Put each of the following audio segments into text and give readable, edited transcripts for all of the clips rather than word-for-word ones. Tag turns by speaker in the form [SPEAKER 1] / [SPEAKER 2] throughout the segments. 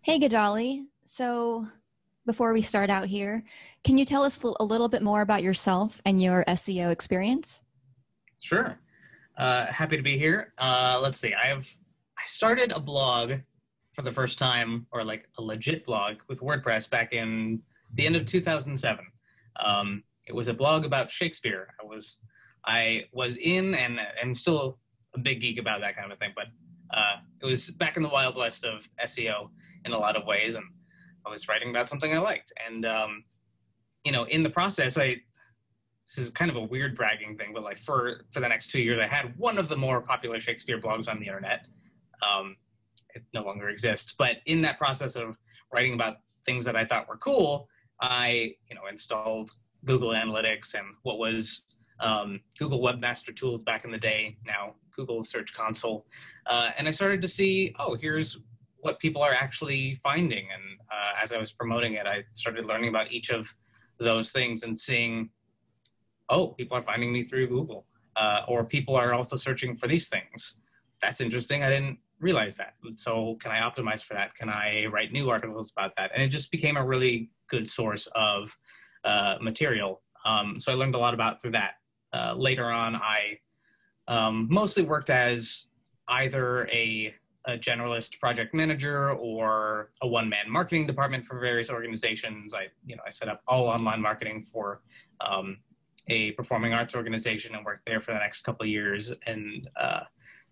[SPEAKER 1] Hey, Gadali. So, before we start out here, can you tell us a little bit more about yourself and your SEO experience?
[SPEAKER 2] Sure. Happy to be here. Let's see. I started a blog for the first time, or like a legit blog with WordPress back in the end of 2007. It was a blog about Shakespeare. I was in and still a big geek about that kind of thing, but it was back in the wild west of SEO in a lot of ways, and I was writing about something I liked. And in the process, this is kind of a weird bragging thing, but like for the next 2 years, I had one of the more popular Shakespeare blogs on the internet. It no longer exists, but in that process of writing about things that I thought were cool, I installed Google Analytics and what was Google Webmaster Tools back in the day, now Google Search Console, and I started to see, oh, here's what people are actually finding. And as I was promoting it, I started learning about each of those things and seeing, oh, people are finding me through Google, or people are also searching for these things. That's interesting. I didn't realize that. So can I optimize for that? Can I write new articles about that? And it just became a really good source of material. So I learned a lot about through that. Later on, I mostly worked as either a generalist project manager or a one-man marketing department for various organizations. I set up all online marketing for a performing arts organization and worked there for the next couple of years, and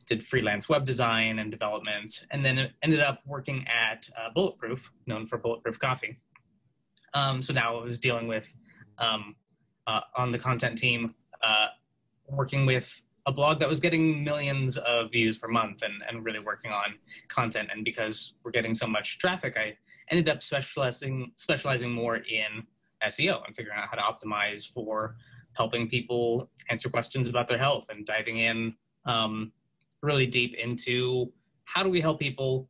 [SPEAKER 2] did freelance web design and development, and then ended up working at Bulletproof, known for Bulletproof Coffee. So now I was dealing with, on the content team, working with a blog that was getting millions of views per month and really working on content. And because we're getting so much traffic, I ended up specializing more in SEO and figuring out how to optimize for helping people answer questions about their health and diving in really deep into how do we help people,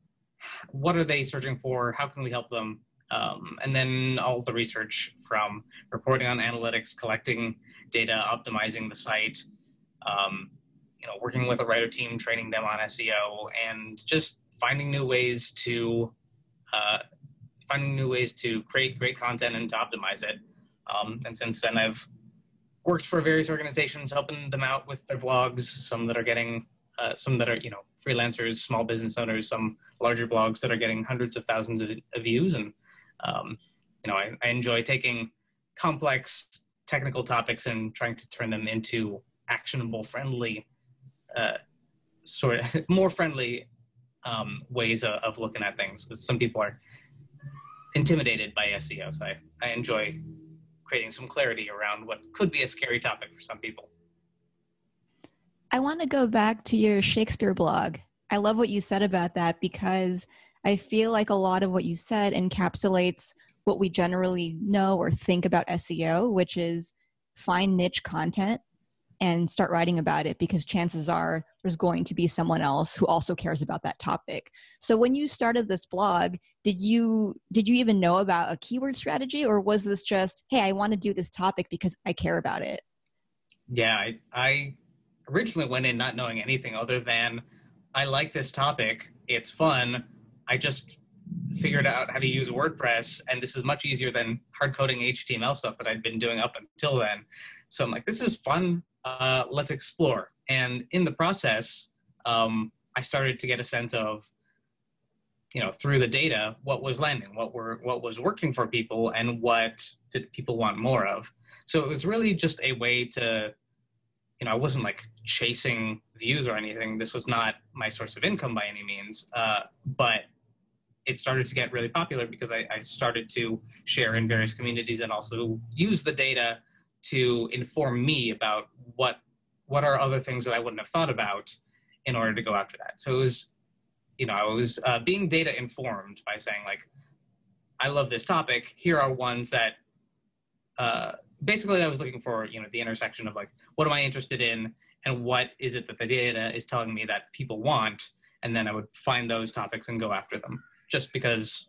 [SPEAKER 2] what are they searching for, how can we help them, and then all the research from reporting on analytics, collecting data, optimizing the site, working with a writer team, training them on SEO, and just finding new ways to create great content and to optimize it. And since then, I've worked for various organizations, helping them out with their blogs. Some that are getting, some that are freelancers, small business owners, some larger blogs that are getting hundreds of thousands of views. And I enjoy taking complex technical topics and trying to turn them into actionable, friendly, more friendly ways of looking at things. Because some people are intimidated by SEO, so I enjoy creating some clarity around what could be a scary topic for some people.
[SPEAKER 1] I want to go back to your Shakespeare blog. I love what you said about that because I feel like a lot of what you said encapsulates what we generally know or think about SEO, which is find niche content and start writing about it, because chances are there's going to be someone else who also cares about that topic. So when you started this blog, did you even know about a keyword strategy, or was this just, hey, I want to do this topic because I care about it?
[SPEAKER 2] Yeah, I originally went in not knowing anything other than I like this topic. It's fun. I just figured out how to use WordPress, and this is much easier than hard coding HTML stuff that I'd been doing up until then. So I'm like, this is fun. Let's explore. And in the process, I started to get a sense of, through the data, what was landing, what was working for people, and what did people want more of. So it was really just a way to, I wasn't like chasing views or anything. This was not my source of income by any means, but it started to get really popular because I started to share in various communities and also use the data to inform me about what are other things that I wouldn't have thought about in order to go after that. So it was, I was being data informed by saying, like, I love this topic. Here are ones that basically I was looking for, the intersection of like, what am I interested in and what is it that the data is telling me that people want? And then I would find those topics and go after them just because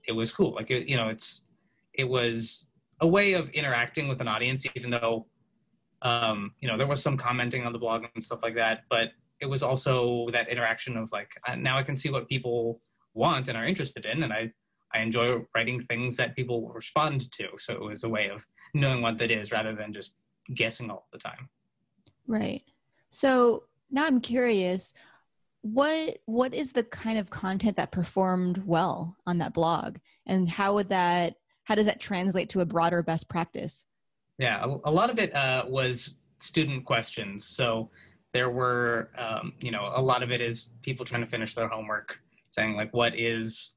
[SPEAKER 2] it was cool. Like, it was a way of interacting with an audience, even though, there was some commenting on the blog and stuff like that, but it was also that interaction of like, now I can see what people want and are interested in, and I enjoy writing things that people will respond to. So it was a way of knowing what that is rather than just guessing all the time.
[SPEAKER 1] Right. So now I'm curious, what is the kind of content that performed well on that blog, and how does that translate to a broader best practice?
[SPEAKER 2] Yeah, a lot of it was student questions. So there were, a lot of it is people trying to finish their homework, saying like, what is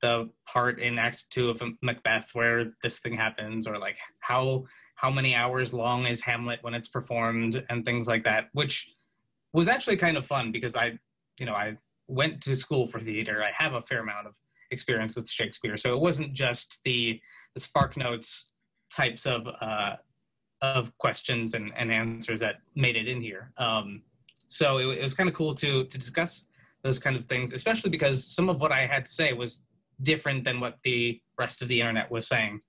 [SPEAKER 2] the part in Act 2 of Macbeth where this thing happens, or like how many hours long is Hamlet when it's performed, and things like that, which was actually kind of fun because I went to school for theater. I have a fair amount of experience with Shakespeare, so it wasn't just the Spark Notes types of questions and answers that made it in here. So it was kind of cool to discuss those kind of things, especially because some of what I had to say was different than what the rest of the internet was saying,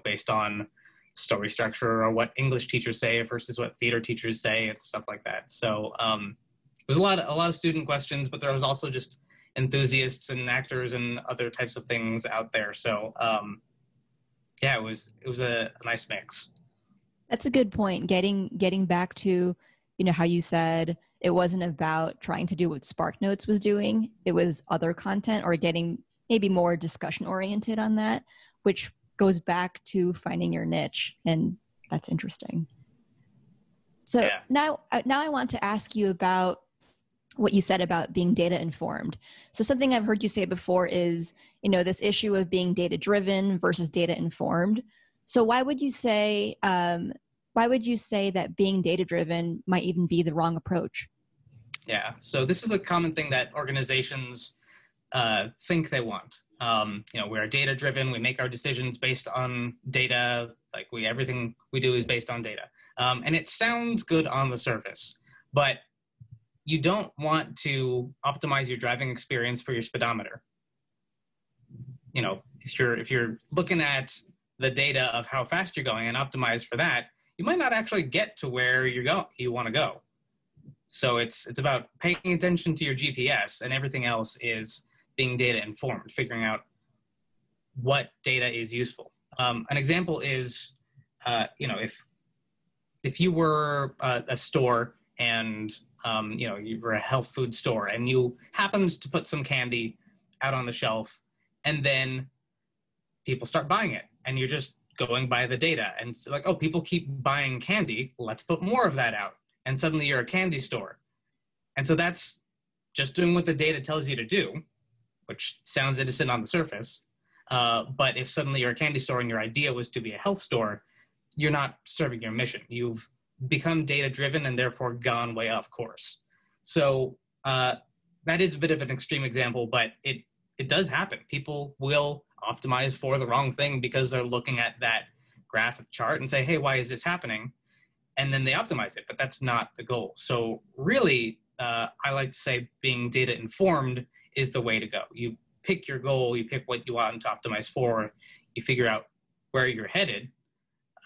[SPEAKER 2] based on story structure or what English teachers say versus what theater teachers say and stuff like that. So there's a lot of student questions, but there was also just enthusiasts and actors and other types of things out there. So it was a nice mix.
[SPEAKER 1] That's a good point. Getting back to, how you said it wasn't about trying to do what SparkNotes was doing. It was other content, or getting maybe more discussion oriented on that, which goes back to finding your niche. And that's interesting. So now I want to ask you about what you said about being data informed. So something I've heard you say before is, this issue of being data driven versus data informed. So why would you say that being data driven might even be the wrong approach?
[SPEAKER 2] Yeah, so this is a common thing that organizations think they want. We're data driven. We make our decisions based on data. Like everything we do is based on data. And it sounds good on the surface, but you don't want to optimize your driving experience for your speedometer. If you're looking at the data of how fast you're going and optimize for that, you might not actually get to where you want to go. So it's about paying attention to your GPS, and everything else is being data informed, figuring out what data is useful. An example is, if you were a store and you were a health food store and you happened to put some candy out on the shelf, and then people start buying it, and you're just going by the data, and it's like, oh, people keep buying candy, let's put more of that out, and suddenly you're a candy store. And so that's just doing what the data tells you to do, which sounds innocent on the surface. But if suddenly you're a candy store and your idea was to be a health store, you're not serving your mission. You've become data-driven and therefore gone way off course. So that is a bit of an extreme example, but it does happen. People will optimize for the wrong thing because they're looking at that graphic chart and say, hey, why is this happening? And then they optimize it, but that's not the goal. So really, I like to say being data informed is the way to go. You pick your goal, you pick what you want to optimize for, you figure out where you're headed,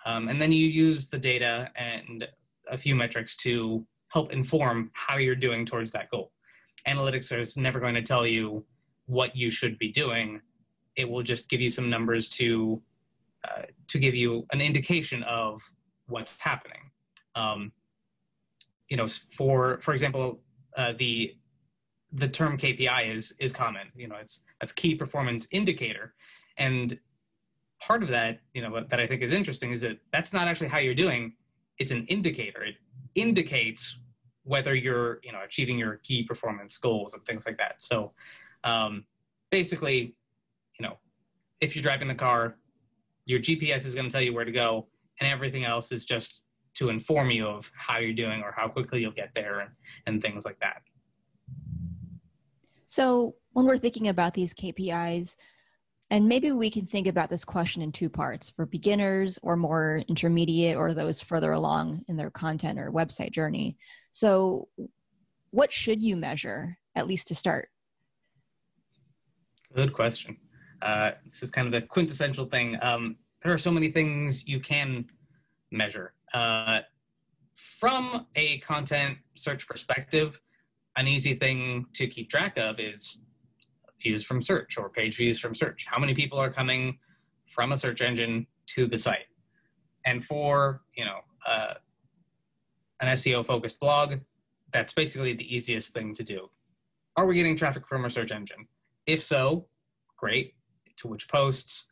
[SPEAKER 2] and then you use the data and a few metrics to help inform how you're doing towards that goal. Analytics is never going to tell you what you should be doing. It will just give you some numbers to give you an indication of what's happening. For example, the term KPI is common. That's key performance indicator, and part of that, that I think is interesting is that that's not actually how you're doing. It's an indicator. It indicates whether you're achieving your key performance goals and things like that. So basically, if you're driving the car, your GPS is going to tell you where to go, and everything else is just to inform you of how you're doing or how quickly you'll get there and things like that.
[SPEAKER 1] So when we're thinking about these KPIs, and maybe we can think about this question in two parts, for beginners or more intermediate or those further along in their content or website journey. So what should you measure, at least to start?
[SPEAKER 2] Good question. This is kind of the quintessential thing. There are so many things you can measure. From a content search perspective, an easy thing to keep track of is views from search or page views from search. How many people are coming from a search engine to the site? And for, an SEO focused blog, that's basically the easiest thing to do. Are we getting traffic from a search engine? If so, great. To which posts?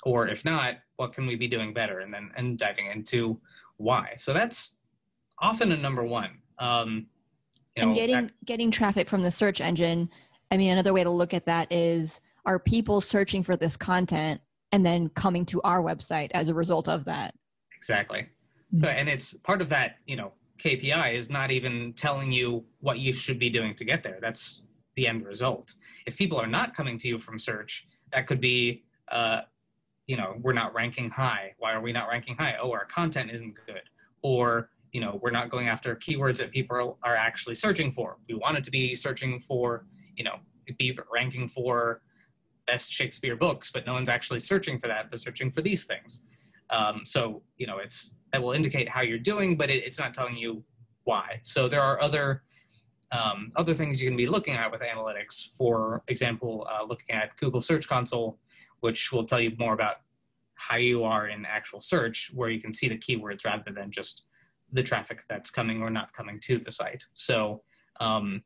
[SPEAKER 2] Or if not, what can we be doing better? And diving into why. So that's often a number one.
[SPEAKER 1] Getting traffic from the search engine. I mean, another way to look at that is, are people searching for this content and then coming to our website as a result of that?
[SPEAKER 2] Exactly. So, and it's part of that, KPI is not even telling you what you should be doing to get there. That's the end result. If people are not coming to you from search, that could be, we're not ranking high. Why are we not ranking high? Oh, our content isn't good. Or, we're not going after keywords that people are actually searching for. We want it to be searching for, be ranking for best Shakespeare books, but no one's actually searching for that. They're searching for these things. That will indicate how you're doing, but it's not telling you why. So there are other things you can be looking at with analytics. For example, looking at Google Search Console, which will tell you more about how you are in actual search, where you can see the keywords rather than just the traffic that's coming or not coming to the site. So I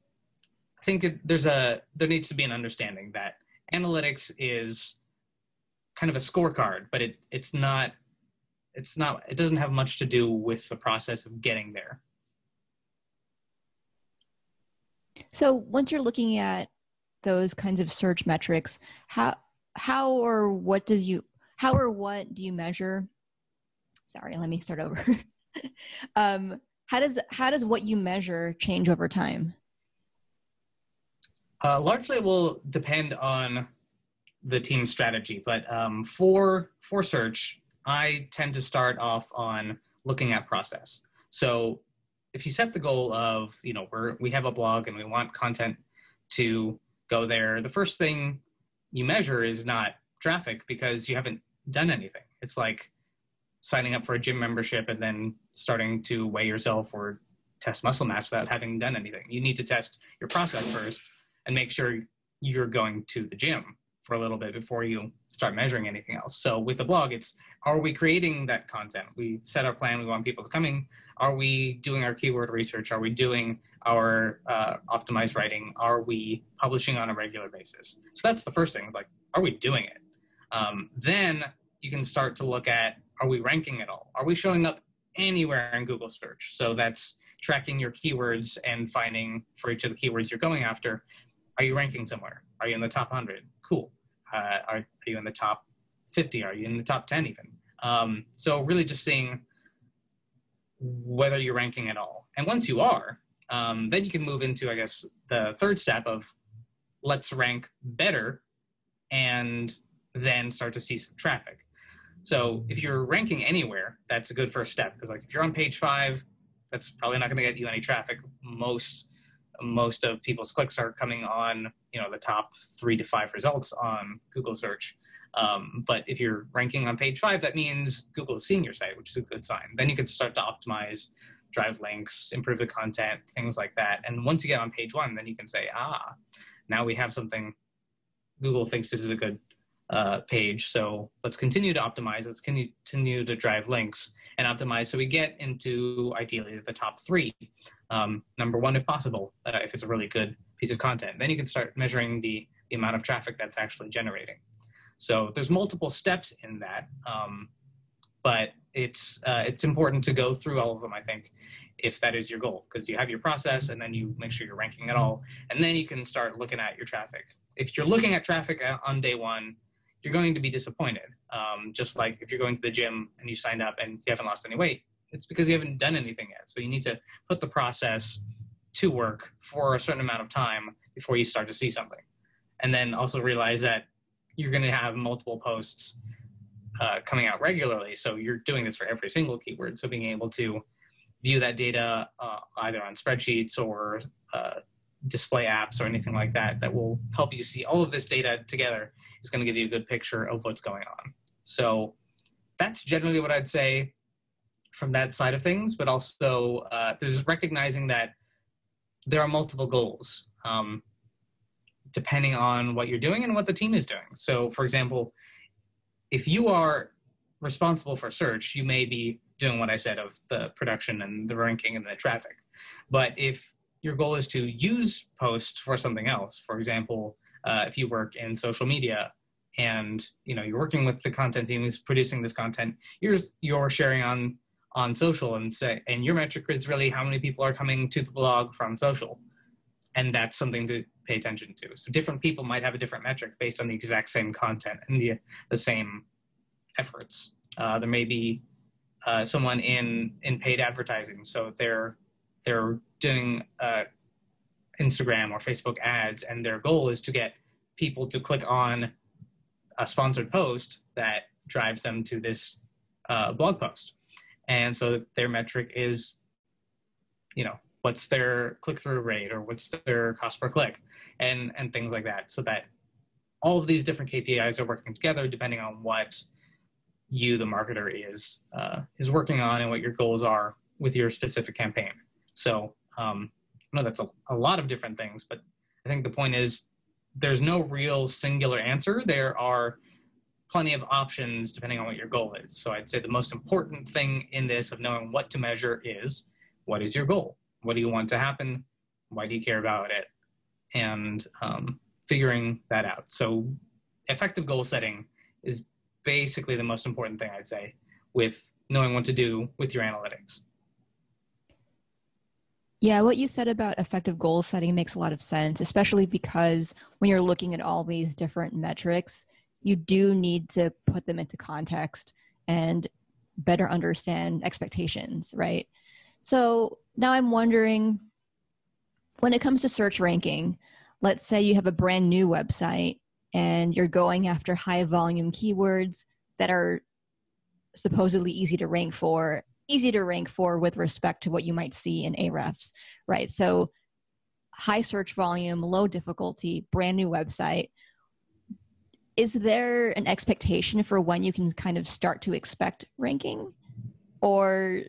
[SPEAKER 2] think there needs to be an understanding that analytics is kind of a scorecard, but it doesn't have much to do with the process of getting there.
[SPEAKER 1] So once you're looking at those kinds of search metrics, how or what do you measure? Sorry, let me start over. How does what you measure change over time?
[SPEAKER 2] Largely it will depend on the team's strategy, but for search, I tend to start off on looking at process. So if you set the goal of, we have a blog and we want content to go there, the first thing you measure is not traffic because you haven't done anything. It's like signing up for a gym membership and then starting to weigh yourself or test muscle mass without having done anything. You need to test your process first and make sure you're going to the gym for a little bit before you start measuring anything else. So with a blog, it's, are we creating that content? We set our plan, we want people to come in. Are we doing our keyword research? Are we doing our optimized writing? Are we publishing on a regular basis? So that's the first thing, like, are we doing it? Then you can start to look at, are we ranking at all? Are we showing up anywhere in Google search? So that's tracking your keywords and finding for each of the keywords you're going after, are you ranking somewhere? Are you in the top 100? Cool. Are you in the top 50? Are you in the top 10 even? So really just seeing whether you're ranking at all. And once you are, then you can move into, I guess, the third step of let's rank better and then start to see some traffic. So if you're ranking anywhere, that's a good first step. Because like if you're on page 5, that's probably not going to get you any traffic. Most of people's clicks are coming on, the top 3 to 5 results on Google search. But if you're ranking on page 5, that means Google is seeing your site, which is a good sign. Then you can start to optimize, drive links, improve the content, things like that. And once you get on page 1, then you can say, now we have something. Google thinks this is a good page. So let's continue to optimize. Let's continue to drive links and optimize. So we get into ideally the top 3. Number 1, if possible, if it's a really good piece of content. Then you can start measuring the amount of traffic that's actually generating. So there's multiple steps in that, but it's important to go through all of them, I think, if that is your goal, because you have your process and then you make sure you're ranking it all, and then you can start looking at your traffic. If you're looking at traffic on day 1, you're going to be disappointed. Just like if you're going to the gym and you signed up and you haven't lost any weight, it's because you haven't done anything yet. So you need to put the process to work for a certain amount of time before you start to see something. And then also realize that you're going to have multiple posts coming out regularly. So you're doing this for every single keyword. So being able to view that data either on spreadsheets or display apps or anything like that, that will help you see all of this data together, is going to give you a good picture of what's going on. So that's generally what I'd say from that side of things, but also there's recognizing that there are multiple goals. depending on what you're doing and what the team is doing. So, for example, if you are responsible for search, you may be doing what I said of the production and the ranking and the traffic. But if your goal is to use posts for something else, for example, if you work in social media and you're working with the content team who's producing this content, you're sharing on social, and your metric is really how many people are coming to the blog from social, and that's something to pay attention to. So different people might have a different metric based on the exact same content and the same efforts. There may be someone in paid advertising, so they're doing Instagram or Facebook ads, and their goal is to get people to click on a sponsored post that drives them to this blog post. And so their metric is, what's their click-through rate, or what's their cost per click, and things like that, so that all of these different KPIs are working together depending on what you, the marketer, is working on and what your goals are with your specific campaign. So I know that's a lot of different things, but I think the point is there's no real singular answer. There are plenty of options depending on what your goal is. So I'd say the most important thing in this of knowing what to measure is, what is your goal? What do you want to happen? Why do you care about it? And figuring that out. So effective goal setting is basically the most important thing, I'd say, with knowing what to do with your analytics.
[SPEAKER 1] Yeah, what you said about effective goal setting makes a lot of sense, especially because when you're looking at all these different metrics, you do need to put them into context and better understand expectations, right? So now I'm wondering, when it comes to search ranking, let's say you have a brand new website and you're going after high volume keywords that are supposedly easy to rank for with respect to what you might see in Ahrefs, right? So high search volume, low difficulty, brand new website. Is there an expectation for when you can kind of start to expect ranking? Or,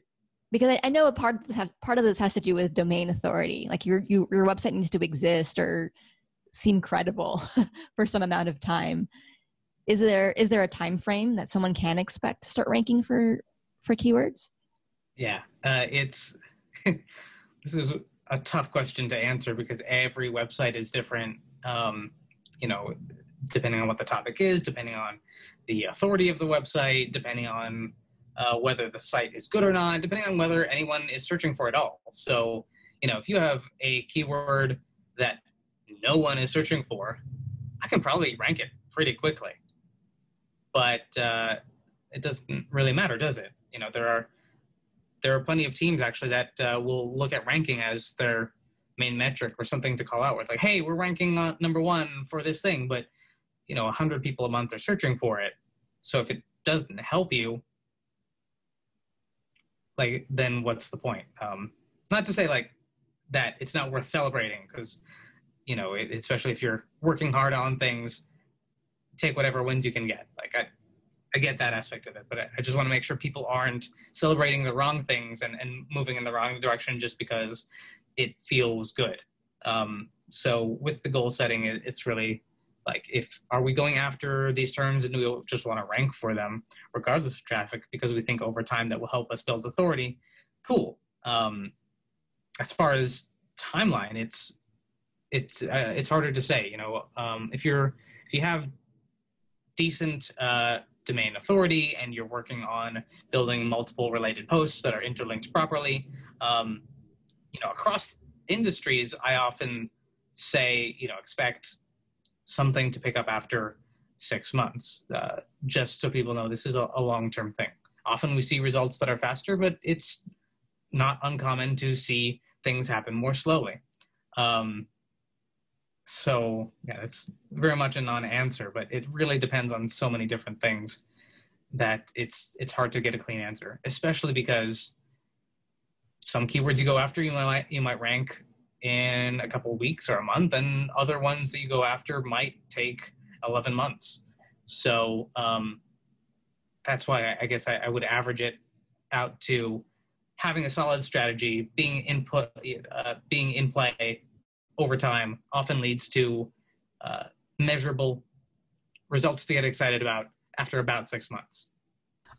[SPEAKER 1] because I know part of this has to do with domain authority, like your website needs to exist or seem credible for some amount of time. Is there a time frame that someone can expect to start ranking for keywords?
[SPEAKER 2] Yeah, this is a tough question to answer because every website is different. Depending on what the topic is, depending on the authority of the website, depending on whether the site is good or not, depending on whether anyone is searching for it all. So, if you have a keyword that no one is searching for, I can probably rank it pretty quickly. But it doesn't really matter, does it? There are plenty of teams actually that will look at ranking as their main metric or something to call out. Where it's like, hey, we're ranking number one for this thing, but 100 people a month are searching for it. So if it doesn't help you, then what's the point? Not to say that it's not worth celebrating, because especially if you're working hard on things, take whatever wins you can get. I get that aspect of it, but I just want to make sure people aren't celebrating the wrong things and moving in the wrong direction just because it feels good. So with the goal setting, it's really are we going after these terms and do we just want to rank for them regardless of traffic because we think over time that will help us build authority? Cool. As far as timeline, it's harder to say. If you have decent domain authority and you're working on building multiple related posts that are interlinked properly, across industries, I often say, expect something to pick up after 6 months, just so people know this is a long-term thing. Often we see results that are faster, but it's not uncommon to see things happen more slowly. So yeah, it's very much a non-answer, but it really depends on so many different things that it's hard to get a clean answer, especially because some keywords you go after, you might rank in a couple of weeks or a month, and other ones that you go after might take 11 months. So that's why I guess I would average it out to having a solid strategy, being in play over time often leads to measurable results to get excited about after about 6 months.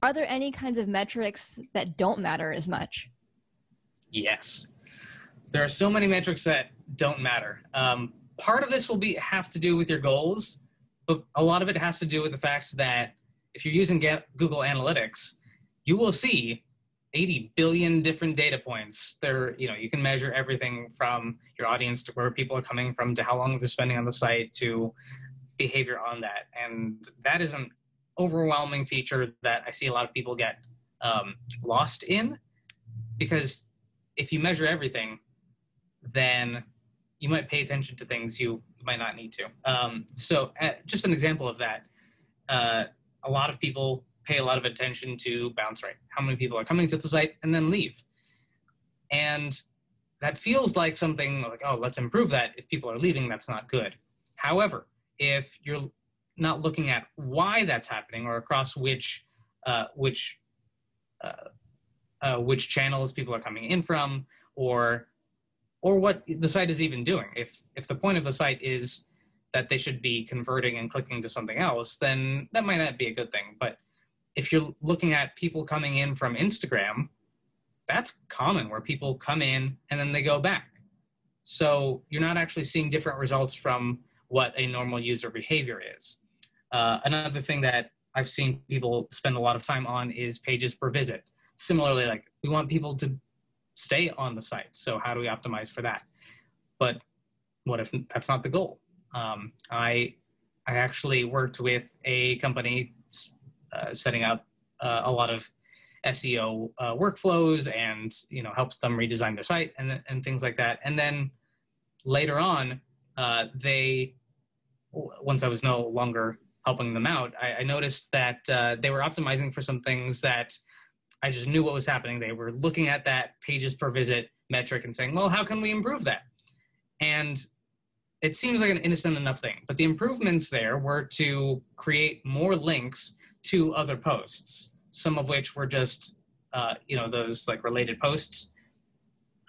[SPEAKER 1] Are there any kinds of metrics that don't matter as much?
[SPEAKER 2] Yes. There are so many metrics that don't matter. Part of this will have to do with your goals, but a lot of it has to do with the fact that if you're using Google Analytics, you will see 80 billion different data points. You can measure everything from your audience to where people are coming from to how long they're spending on the site to behavior on that. And that is an overwhelming feature that I see a lot of people get lost in, because if you measure everything, then you might pay attention to things you might not need to. So just an example of that, a lot of people pay a lot of attention to bounce rate. How many people are coming to the site and then leave? And that feels like something like, oh, let's improve that. If people are leaving, that's not good. However, if you're not looking at why that's happening or across which channels people are coming in from, or what the site is even doing. If the point of the site is that they should be converting and clicking to something else, then that might not be a good thing. But if you're looking at people coming in from Instagram, that's common, where people come in and then they go back. So you're not actually seeing different results from what a normal user behavior is. Another thing that I've seen people spend a lot of time on is pages per visit. Similarly, like, we want people to stay on the site, so how do we optimize for that? But what if that's not the goal? I actually worked with a company setting up a lot of SEO workflows, and helps them redesign their site and things like that. And then later on, once I was no longer helping them out, I noticed that they were optimizing for some things that I just knew what was happening. They were looking at that pages per visit metric and saying, well, how can we improve that? And it seems like an innocent enough thing, but the improvements there were to create more links to other posts, some of which were just, those like related posts,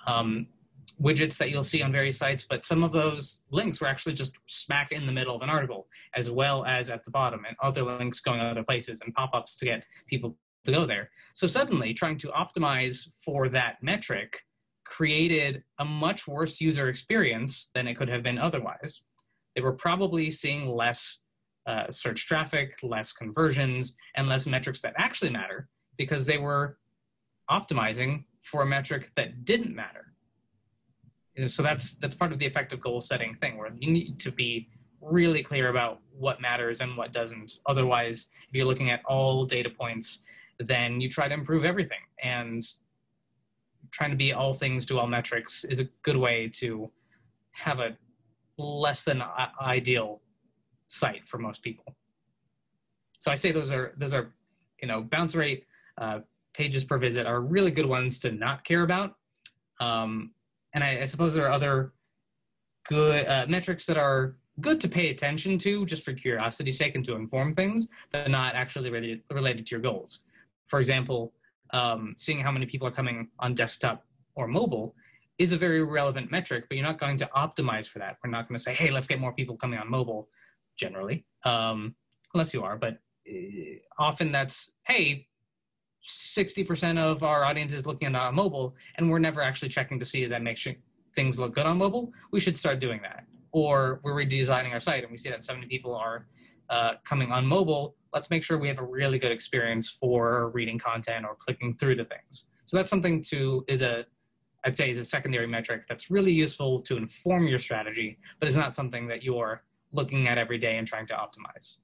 [SPEAKER 2] widgets that you'll see on various sites, but some of those links were actually just smack in the middle of an article, as well as at the bottom, and other links going other places and pop-ups to get people to go there. So suddenly trying to optimize for that metric created a much worse user experience than it could have been otherwise. They were probably seeing less search traffic, less conversions, and less metrics that actually matter, because they were optimizing for a metric that didn't matter. So that's part of the effective goal setting thing, where you need to be really clear about what matters and what doesn't. Otherwise, if you're looking at all data points, then you try to improve everything. And trying to be all things to all metrics is a good way to have a less than ideal site for most people. So I say those are bounce rate, pages per visit are really good ones to not care about. And I suppose there are other good metrics that are good to pay attention to just for curiosity's sake and to inform things, but not actually related to your goals. For example, seeing how many people are coming on desktop or mobile is a very relevant metric, but you're not going to optimize for that. We're not going to say, hey, let's get more people coming on mobile, generally, unless you are. But often that's, hey, 60% of our audience is looking at mobile, and we're never actually checking to see that makes things look good on mobile. We should start doing that. Or we're redesigning our site and we see that 70 people are coming on mobile. Let's make sure we have a really good experience for reading content or clicking through to things. So that's something I'd say is a secondary metric that's really useful to inform your strategy, but is not something that you're looking at every day and trying to optimize.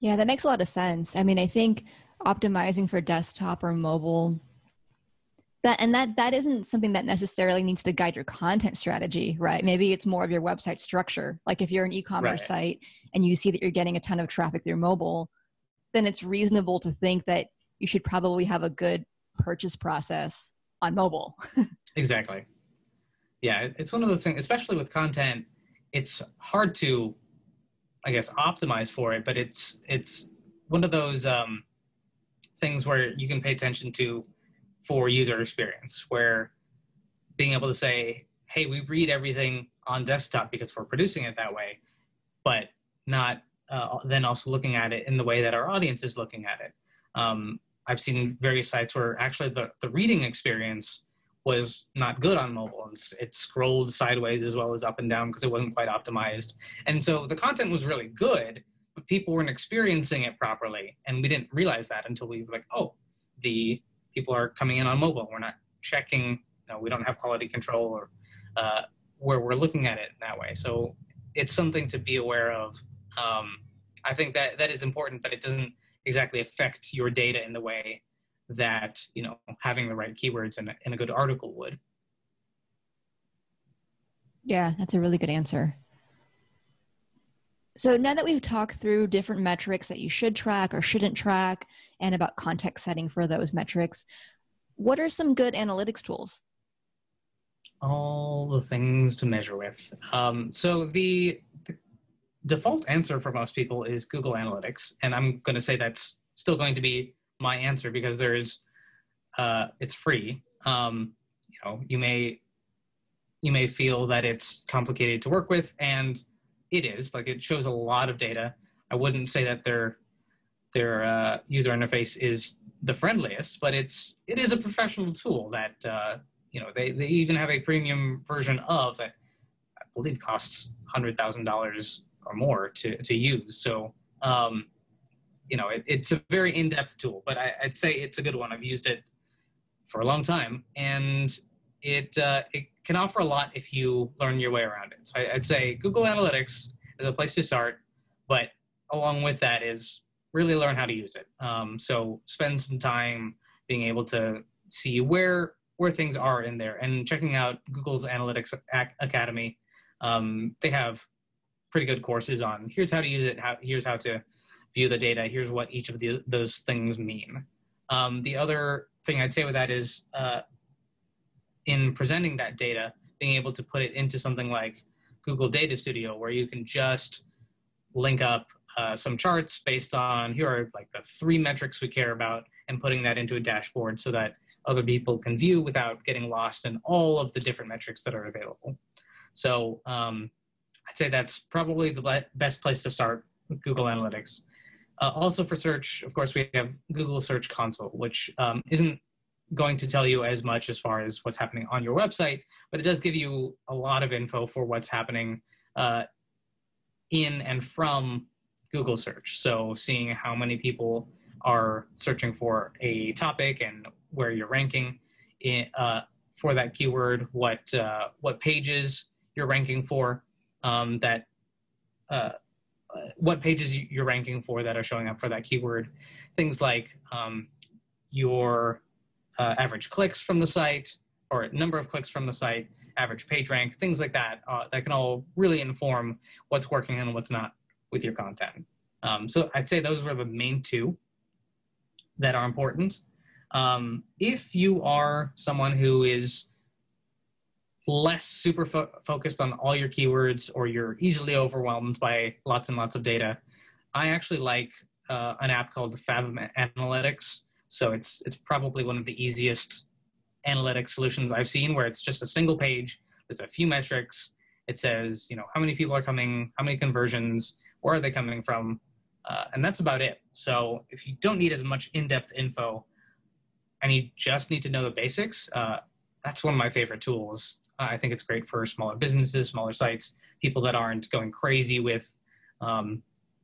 [SPEAKER 1] Yeah, that makes a lot of sense. I mean, I think optimizing for desktop or mobile, that isn't something that necessarily needs to guide your content strategy, right? Maybe it's more of your website structure. Like if you're an e-commerce site and you see that you're getting a ton of traffic through mobile, then it's reasonable to think that you should probably have a good purchase process on mobile.
[SPEAKER 2] Exactly. Yeah, it's one of those things, especially with content, it's hard to, I guess, optimize for it, but it's one of those things where you can pay attention to for user experience, where being able to say, hey, we read everything on desktop because we're producing it that way. but not then also looking at it in the way that our audience is looking at it. I've seen various sites where actually the reading experience was not good on mobile. It scrolled sideways as well as up and down because it wasn't quite optimized. And so the content was really good, but people weren't experiencing it properly. And we didn't realize that until we were like, oh, the people are coming in on mobile. We're not checking, we don't have quality control or where we're looking at it that way. So it's something to be aware of. I think that is important, but it doesn't exactly affect your data in the way that, having the right keywords in a good article would.
[SPEAKER 1] Yeah, that's a really good answer. So now that we've talked through different metrics that you should track or shouldn't track and about context setting for those metrics, what are some good analytics tools?
[SPEAKER 2] All the things to measure with. So the default answer for most people is Google Analytics. And I'm going to say that's still going to be my answer because it's free. You may feel that it's complicated to work with, and it is. Like, it shows a lot of data. I wouldn't say that their user interface is the friendliest, but it is a professional tool that they even have a premium version of that I believe costs $100,000 or more to use. So it's a very in-depth tool, but I'd say it's a good one. I've used it for a long time, and it can offer a lot if you learn your way around it. So I'd say Google Analytics is a place to start, but along with that is really learn how to use it. So spend some time being able to see where things are in there and checking out Google's Analytics Academy. They have pretty good courses on here's how to use it, here's how to view the data, here's what each of those things mean. The other thing I'd say with that is in presenting that data, being able to put it into something like Google Data Studio, where you can just link up some charts based on here are like the 3 metrics we care about, and putting that into a dashboard so that other people can view without getting lost in all of the different metrics that are available. So I'd say that's probably the best place to start with Google Analytics. Also for search, of course, we have Google Search Console, which isn't going to tell you as much as far as what's happening on your website, but it does give you a lot of info for what's happening in and from Google search. So seeing how many people are searching for a topic and where you're ranking for that keyword, what pages you're ranking for, what pages you're ranking for that are showing up for that keyword. Things like your average clicks from the site, or number of clicks from the site, average page rank, things like that, that can all really inform what's working and what's not with your content. So I'd say those were the main 2 that are important. If you are someone who is less super focused on all your keywords, or you're easily overwhelmed by lots and lots of data, I actually like an app called Fathom Analytics. So it's probably one of the easiest analytics solutions I've seen, where it's just a single page. There's a few metrics. It says, how many people are coming, how many conversions, where are they coming from, and that's about it. So if you don't need as much in-depth info and you just need to know the basics, that's one of my favorite tools. I think it's great for smaller businesses, smaller sites, people that aren't going crazy with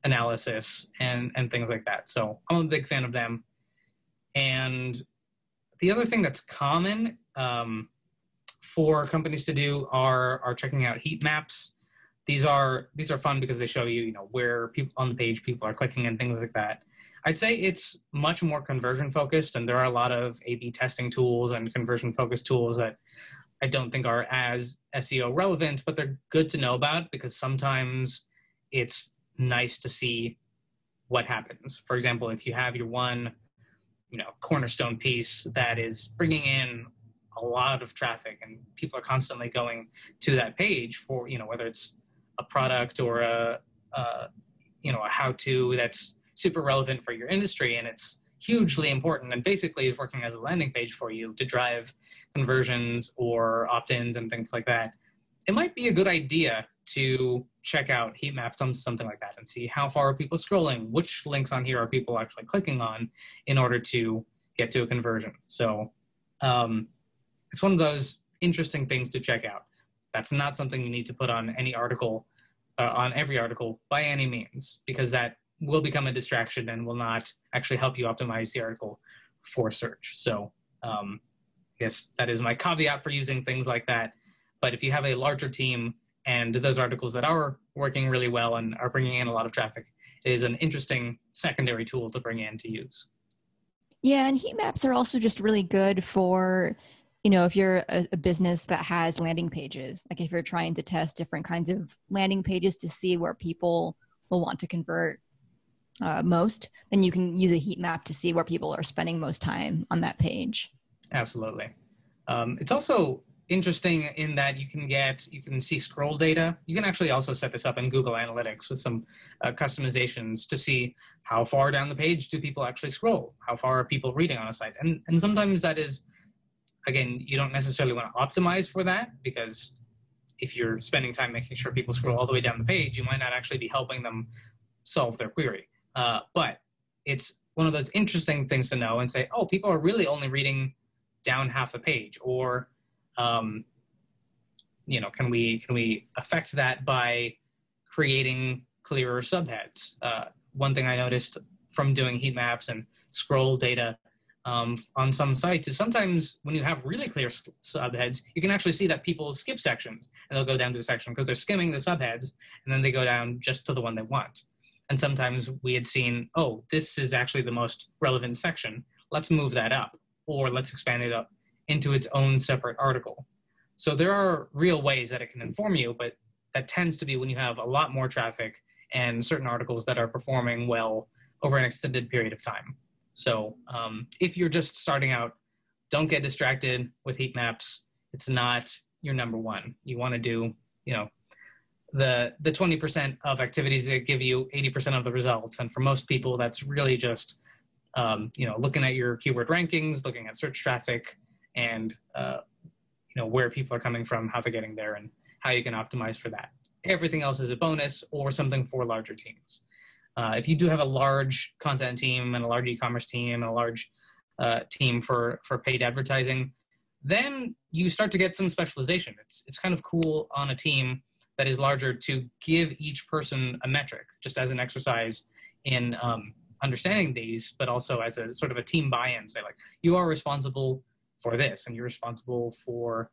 [SPEAKER 2] analysis and things like that. So I'm a big fan of them. And the other thing that's common for companies to do are checking out heat maps. These are fun because they show you, where people on the page people are clicking and things like that. I'd say it's much more conversion focused, and there are a lot of A/B testing tools and conversion focused tools that I don't think are as SEO relevant, but they're good to know about because sometimes it's nice to see what happens. For example, if you have your one, cornerstone piece that is bringing in a lot of traffic and people are constantly going to that page for, whether it's a product or a how-to that's super relevant for your industry, and it's hugely important and basically is working as a landing page for you to drive conversions or opt-ins and things like that, it might be a good idea to check out heat maps on something like that and see how far are people scrolling, which links on here are people actually clicking on in order to get to a conversion. So it's one of those interesting things to check out. That's not something you need to put on any article, on every article by any means, because that will become a distraction and will not actually help you optimize the article for search. So yes, that is my caveat for using things like that. But if you have a larger team and those articles that are working really well and are bringing in a lot of traffic, it is an interesting secondary tool to bring in to use.
[SPEAKER 1] Yeah, and heat maps are also just really good for, if you're a business that has landing pages, like if you're trying to test different kinds of landing pages to see where people will want to convert most, then you can use a heat map to see where people are spending most time on that page.
[SPEAKER 2] Absolutely. It's also interesting in that you can see scroll data. You can actually also set this up in Google Analytics with some customizations to see how far down the page do people actually scroll, how far are people reading on a site. And sometimes that is, again, you don't necessarily want to optimize for that, because if you're spending time making sure people scroll all the way down the page, you might not actually be helping them solve their query. But it's one of those interesting things to know and say, oh, people are really only reading down half the page, or can we affect that by creating clearer subheads? One thing I noticed from doing heat maps and scroll data on some sites is sometimes when you have really clear subheads, you can actually see that people skip sections and they'll go down to the section because they're skimming the subheads and then they go down just to the one they want. And sometimes we had seen, oh, this is actually the most relevant section. Let's move that up, or let's expand it up into its own separate article. So there are real ways that it can inform you, but that tends to be when you have a lot more traffic and certain articles that are performing well over an extended period of time. So if you're just starting out, don't get distracted with heat maps. It's not your number one. You want to do, the 20% of activities that give you 80% of the results. And for most people, that's really just, looking at your keyword rankings, looking at search traffic, and where people are coming from, how they're getting there, and how you can optimize for that. Everything else is a bonus or something for larger teams. If you do have a large content team and a large e-commerce team and a large team for paid advertising, then you start to get some specialization. It's kind of cool on a team that is larger to give each person a metric, just as an exercise in understanding these, but also as a sort of a team buy-in. Say, like, you are responsible for this, and you're responsible for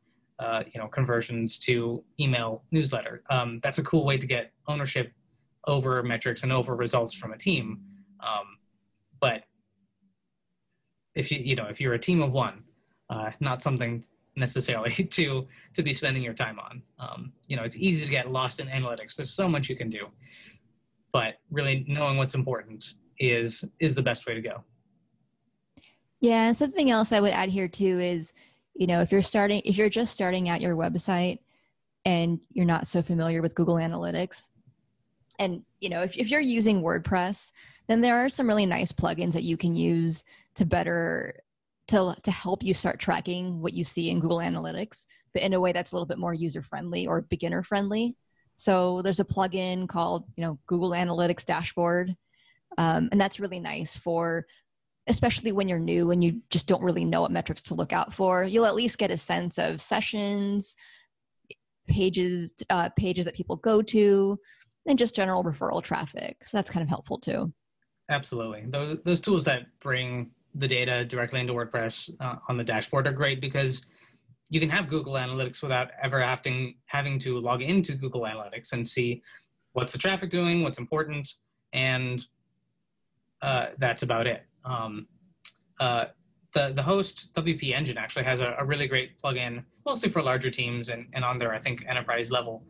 [SPEAKER 2] conversions to email newsletter. That's a cool way to get ownership over metrics and over results from a team. But if you're a team of one, not something necessarily to be spending your time on. It's easy to get lost in analytics. There's so much you can do, but really knowing what's important is the best way to go.
[SPEAKER 1] Yeah, and something else I would add here too is, if you're just starting out your website and you're not so familiar with Google Analytics, and if you're using WordPress, then there are some really nice plugins that you can use to help you start tracking what you see in Google Analytics, but in a way that's a little bit more user-friendly or beginner-friendly. So there's a plugin called, Google Analytics Dashboard, and that's really nice for, especially when you're new and you just don't really know what metrics to look out for. You'll at least get a sense of sessions, pages that people go to, and just general referral traffic. So that's kind of helpful too. Absolutely.
[SPEAKER 2] Those tools that bring the data directly into WordPress on the dashboard are great, because you can have Google Analytics without ever having to log into Google Analytics and see what's the traffic doing, what's important, and that's about it. The host WP Engine actually has a really great plugin, mostly for larger teams and on their, I think, enterprise level,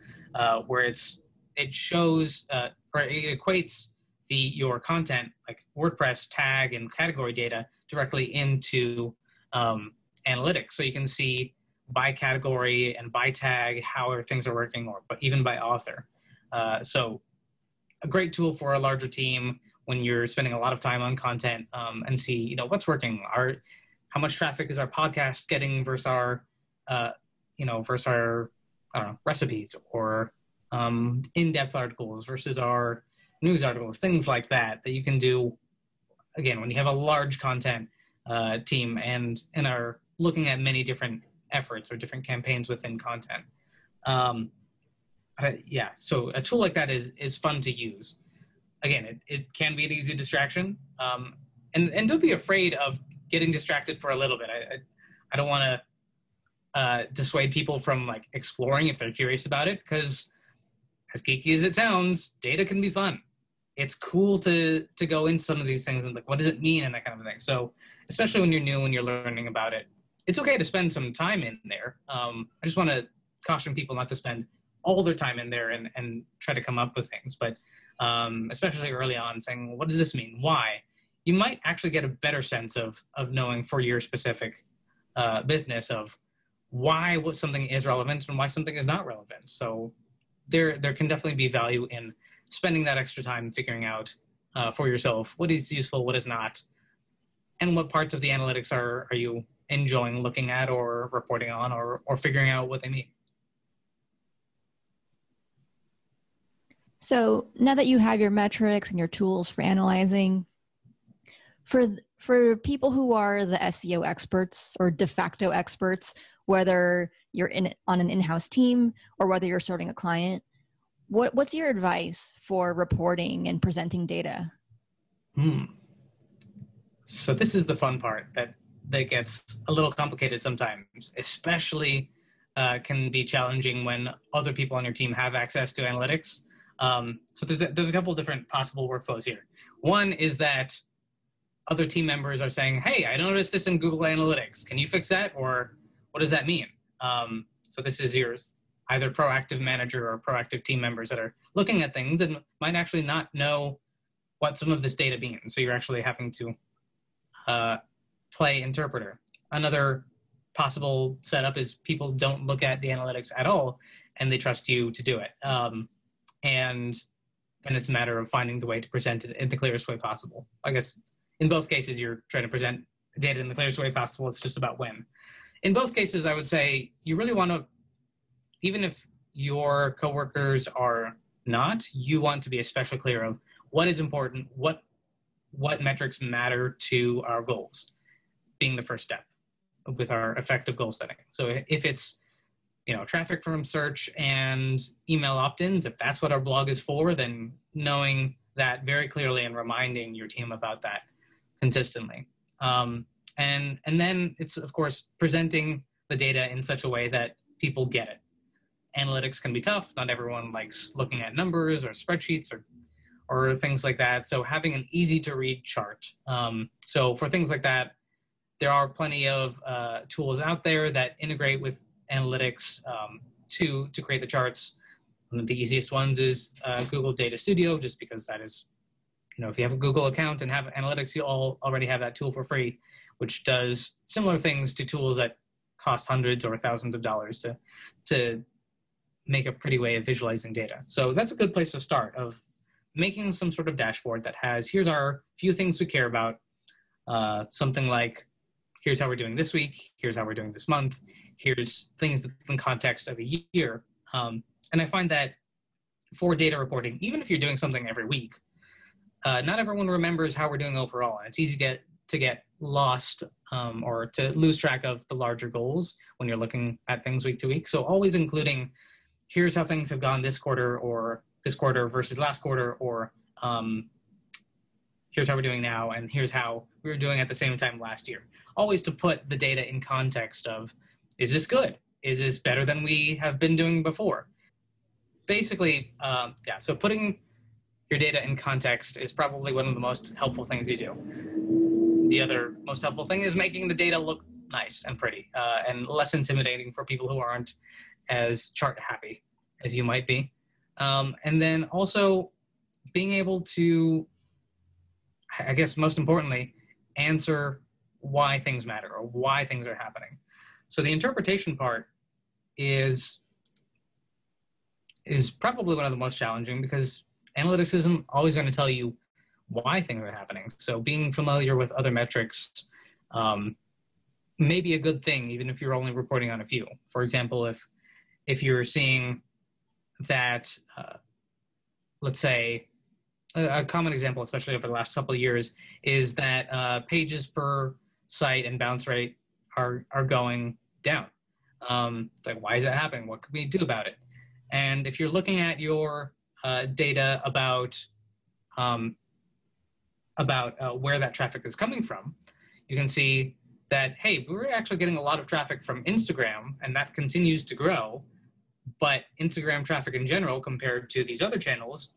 [SPEAKER 2] where it shows or it equates your content, like WordPress tag and category data, directly into analytics. So you can see by category and by tag how things are working, or but even by author. So a great tool for a larger team when you're spending a lot of time on content, and see what's working. How much traffic is our podcast getting versus our recipes, or in-depth articles versus our news articles, things like that you can do, again, when you have a large content team and are looking at many different efforts or different campaigns within content. Yeah, so a tool like that is fun to use. Again, it can be an easy distraction. And don't be afraid of getting distracted for a little bit. I don't want to dissuade people from like exploring if they're curious about it, because as geeky as it sounds, data can be fun. It's cool to go into some of these things and like, what does it mean and that kind of thing. So especially when you're new, when you're learning about it, it's okay to spend some time in there. I just want to caution people not to spend all their time in there and try to come up with things. But especially early on, saying, well, what does this mean? Why? You might actually get a better sense of knowing for your specific business of why something is relevant and why something is not relevant. So there can definitely be value in spending that extra time figuring out for yourself what is useful, what is not, and what parts of the analytics are you enjoying looking at or reporting on or figuring out what they mean.
[SPEAKER 1] So now that you have your metrics and your tools for analyzing, for people who are the SEO experts or de facto experts, whether you're on an in-house team or whether you're sorting a client, what's your advice for reporting and presenting data?
[SPEAKER 2] So this is the fun part that gets a little complicated sometimes, especially can be challenging when other people on your team have access to analytics. So there's a couple of different possible workflows here. One is that other team members are saying, hey, I noticed this in Google Analytics. Can you fix that? Or what does that mean? So this is yours, either proactive manager or proactive team members that are looking at things and might actually not know what some of this data means. So you're actually having to play interpreter. Another possible setup is people don't look at the analytics at all and they trust you to do it. And it's a matter of finding the way to present it in the clearest way possible. I guess in both cases, you're trying to present data in the clearest way possible. It's just about when. In both cases, I would say you really want to, even if your coworkers are not, you want to be especially clear of what is important, what metrics matter to our goals, being the first step with our effective goal setting. So if it's traffic from search and email opt-ins, if that's what our blog is for, then knowing that very clearly and reminding your team about that consistently. And then it's, of course, presenting the data in such a way that people get it. Analytics can be tough. Not everyone likes looking at numbers or spreadsheets or things like that. So having an easy-to-read chart. So for things like that, there are plenty of tools out there that integrate with analytics to create the charts. One of the easiest ones is Google Data Studio, just because that is, if you have a Google account and have analytics, you already have that tool for free, which does similar things to tools that cost hundreds or thousands of dollars to make a pretty way of visualizing data. So that's a good place to start, of making some sort of dashboard that has, here's our few things we care about, something like, here's how we're doing this week, here's how we're doing this month, here's things in context of a year. And I find that for data reporting, even if you're doing something every week, not everyone remembers how we're doing overall. And it's easy to get lost or to lose track of the larger goals when you're looking at things week to week. So always including, here's how things have gone this quarter, or this quarter versus last quarter, or here's how we're doing now, and here's how we were doing at the same time last year. Always to put the data in context of, is this good? Is this better than we have been doing before? Basically, so putting your data in context is probably one of the most helpful things you do. The other most helpful thing is making the data look nice and pretty and less intimidating for people who aren't as chart happy as you might be. And then also being able to, I guess most importantly, answer why things matter or why things are happening. So the interpretation part is probably one of the most challenging, because analytics isn't always going to tell you why things are happening. So being familiar with other metrics may be a good thing, even if you're only reporting on a few. For example, if you're seeing that, let's say, a common example, especially over the last couple of years, is that pages per site and bounce rate are going down. Like, why is that happening? What could we do about it? And if you're looking at your data about where that traffic is coming from, you can see that, hey, we're actually getting a lot of traffic from Instagram, and that continues to grow. But Instagram traffic in general, compared to these other channels,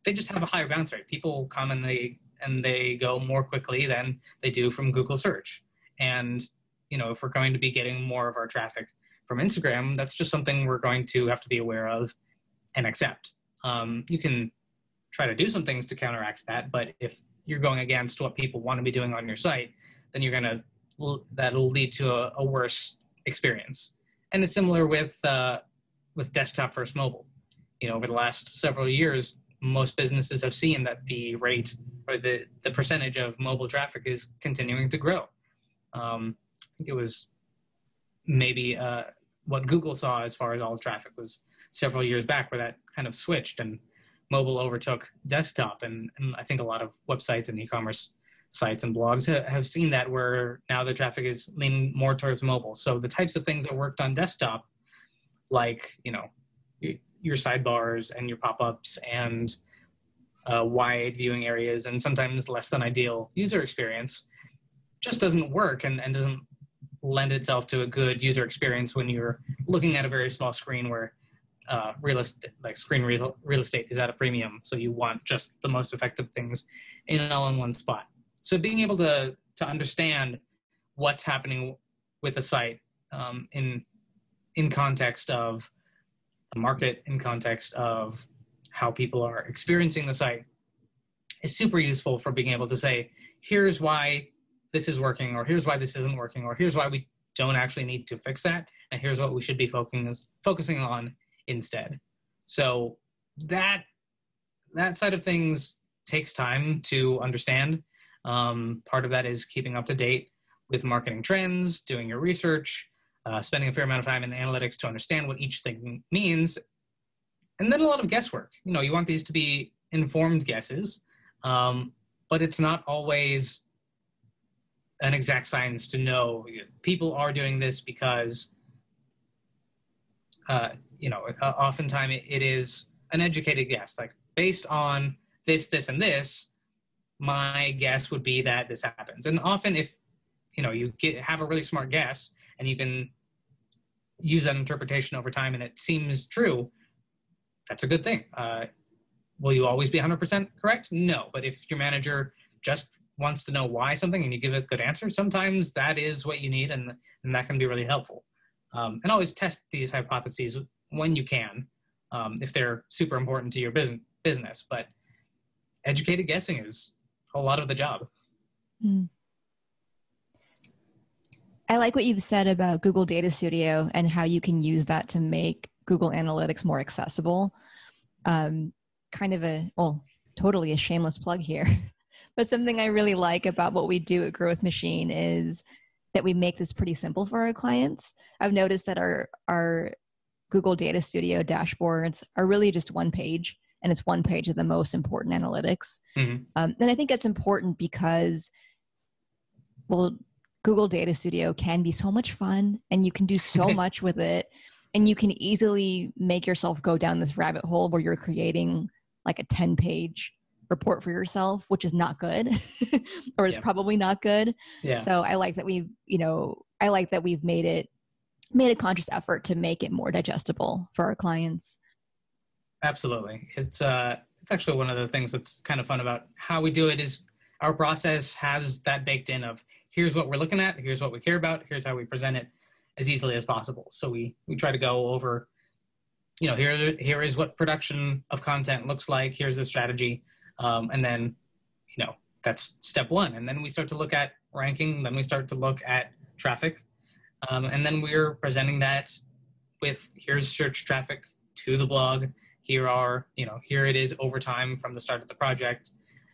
[SPEAKER 2] they just have a higher bounce rate. People come and they go more quickly than they do from Google search. And, you know, if we're going to be getting more of our traffic from Instagram, that's just something we're going to have to be aware of and accept. You can try to do some things to counteract that, but if you're going against what people want to be doing on your site, then that'll lead to a worse experience. And it's similar with desktop versus mobile. You know, over the last several years, most businesses have seen that the rate or the percentage of mobile traffic is continuing to grow. I think it was maybe what Google saw as far as all traffic was several years back, where that kind of switched and mobile overtook desktop. And I think a lot of websites and e-commerce sites and blogs have seen that, where now the traffic is leaning more towards mobile. So the types of things that worked on desktop, like, you know, your sidebars and your pop-ups and wide viewing areas and sometimes less than ideal user experience, just doesn't work and doesn't lend itself to a good user experience when you're looking at a very small screen where real estate is at a premium. So you want just the most effective things all in one spot. So being able to understand what's happening with a site in context of the market, in context of how people are experiencing the site, is super useful for being able to say, here's why this is working, or here's why this isn't working, or here's why we don't actually need to fix that, and here's what we should be focusing on instead. So that side of things takes time to understand. Part of that is keeping up to date with marketing trends, doing your research, spending a fair amount of time in analytics to understand what each thing means, and then a lot of guesswork. You know, you want these to be informed guesses, but it's not always an exact science to know people are doing this because, oftentimes it is an educated guess. Like, based on this, and this, my guess would be that this happens. And often if, you have a really smart guess and you can use that interpretation over time and it seems true, that's a good thing. Will you always be 100% correct? No. But if your manager just wants to know why something and you give a good answer, sometimes that is what you need, and that can be really helpful. And always test these hypotheses when you can, if they're super important to your business. But educated guessing is a lot of the job.
[SPEAKER 1] I like what you've said about Google Data Studio and how you can use that to make Google Analytics more accessible. Totally a shameless plug here. But something I really like about what we do at Growth Machine is that we make this pretty simple for our clients. I've noticed that our Google Data Studio dashboards are really just one page, and it's one page of the most important analytics. Mm-hmm. And I think that's important because, Google Data Studio can be so much fun, and you can do so much with it, and you can easily make yourself go down this rabbit hole where you're creating like a 10-page report for yourself, which is not good, or is probably not good. Yeah. So I like that we've made a conscious effort to make it more digestible for our clients.
[SPEAKER 2] Absolutely. It's actually one of the things that's kind of fun about how we do it is our process has that baked in of, here's what we're looking at, here's what we care about, here's how we present it as easily as possible. So we try to go over, here is what production of content looks like, here's the strategy. And then, that's step one. And then we start to look at ranking, then we start to look at traffic. And then we're presenting that with, here's search traffic to the blog. Here it is over time from the start of the project,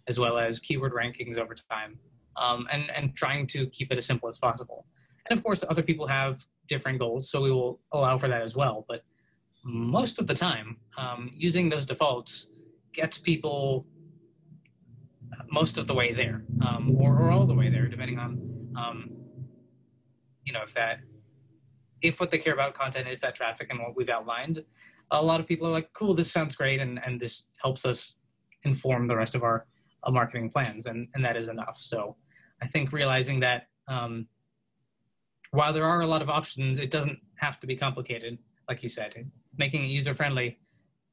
[SPEAKER 2] as well as keyword rankings over time, and trying to keep it as simple as possible. And of course, other people have different goals, so we will allow for that as well. But most of the time, using those defaults gets people most of the way there, or all the way there, depending on, if what they care about content is that traffic and what we've outlined. A lot of people are like, cool, this sounds great, and this helps us inform the rest of our marketing plans, and that is enough. So I think realizing that while there are a lot of options, it doesn't have to be complicated, like you said. Making it user-friendly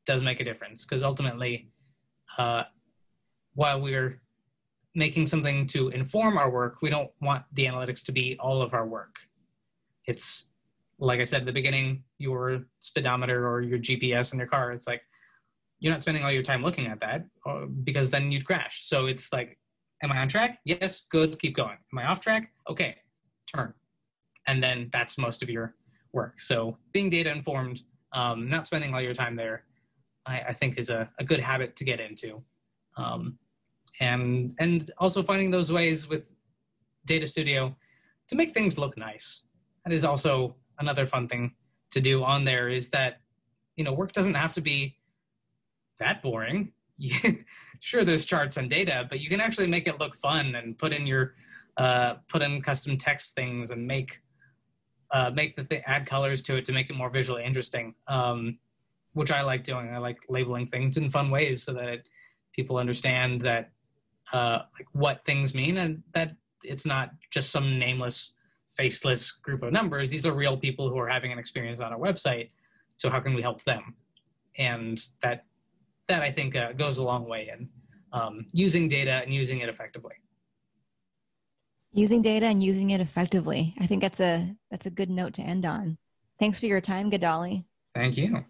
[SPEAKER 2] does make a difference, because ultimately, while we're making something to inform our work, we don't want the analytics to be all of our work. It's, like I said at the beginning, your speedometer or your GPS in your car, it's like, you're not spending all your time looking at that, because then you'd crash. So it's like, am I on track? Yes, good, keep going. Am I off track? Okay, turn. And then that's most of your work. So being data informed, not spending all your time there, I think is a good habit to get into. And also finding those ways with Data Studio to make things look nice. That is also another fun thing to do on there, is that, work doesn't have to be that boring. Sure, there's charts and data, but you can actually make it look fun and put in custom text things and add colors to it to make it more visually interesting, which I like doing. I like labeling things in fun ways so that people understand that what things mean, and that it's not just some nameless, faceless group of numbers. These are real people who are having an experience on our website. So how can we help them? And that I think goes a long way in using data and using it effectively.
[SPEAKER 1] Using data and using it effectively. I think that's a good note to end on. Thanks for your time, Gadali.
[SPEAKER 2] Thank you.